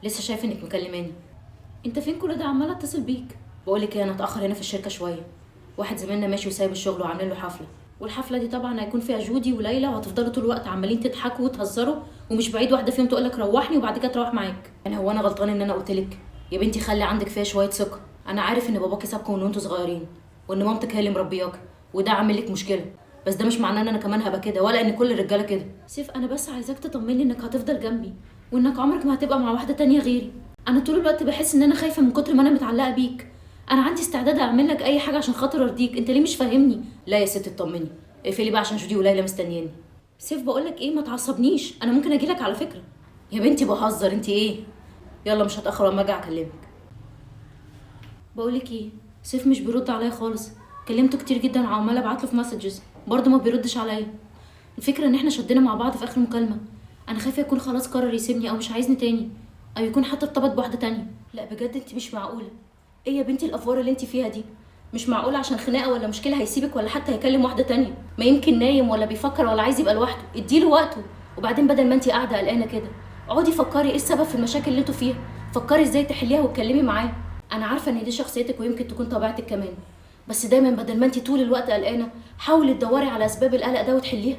لسه شايف انك مكلماني. انت فين كل ده؟ عماله اتصل بيك. بقول لك ايه، انا اتاخر هنا في الشركه شويه. واحد زميلنا ماشي وسايب الشغل وعاملين له حفله، والحفله دي طبعا هيكون فيها جودي وليلى، وهتفضلوا طول الوقت عمالين تضحكوا وتهزروا، ومش بعيد واحده فيهم تقول لك روحني وبعد كده تروح معاك. يعني هو انا غلطان ان انا قلت لك؟ يا بنتي خلي عندك فيها شويه ثقه. انا عارف ان باباكي سابكم من وانتوا صغيرين، وان مامتك هي اللي مربياك، وده عامل لك مشكله، بس ده مش معناه ان انا كمان هبقى كده، ولا ان كل الرجاله كده. سيف انا بس عايزاك تطمني انك هتفضل جنبي، وانك عمرك ما هتبقى مع واحده تانية غيري. انا طول الوقت بحس ان انا خايفه من كتر ما انا متعلقه بيك. انا عندي استعداد اعمل لك اي حاجه عشان خاطر ارضيك، انت ليه مش فاهمني؟ لا يا ست اطمني، اقفلي بقى عشان جودي وليلى مستنياني. سيف بقول لك ايه، ما تعصبنيش، انا ممكن اجي لك على فكره. يا بنتي بهزر، انت ايه؟ يلا مش هتاخر اما ارجع اكلمك. بقول لك ايه، سيف مش بيرد عليا خالص. كلمته كتير جدا وعماله ابعت له في مسجز، برضه ما بيردش عليا. الفكره ان احنا شدينا مع بعض في اخر مكالمه. انا خايفه يكون خلاص قرر يسيبني او مش عايزني تاني، او يكون حتى ارتبط بواحده تانية. لا بجد انت مش معقوله. ايه يا بنتي الافوار اللي انت فيها دي؟ مش معقوله عشان خناقه ولا مشكله هيسيبك، ولا حتى هيكلم واحده تانية. ما يمكن نايم ولا بيفكر ولا عايز يبقى لوحده، اديله وقته. وبعدين بدل ما انت قاعده قلقانه كده، اقعدي فكري ايه السبب في المشاكل اللي انتوا فيها. فكري ازاي تحليها واتكلمي معاه. انا عارفه ان دي شخصيتك ويمكن تكون طبيعتك كمان، بس دايما بدل ما انت طول الوقت قلقانه، حاولي تدوري على اسباب القلق ده وتحليها.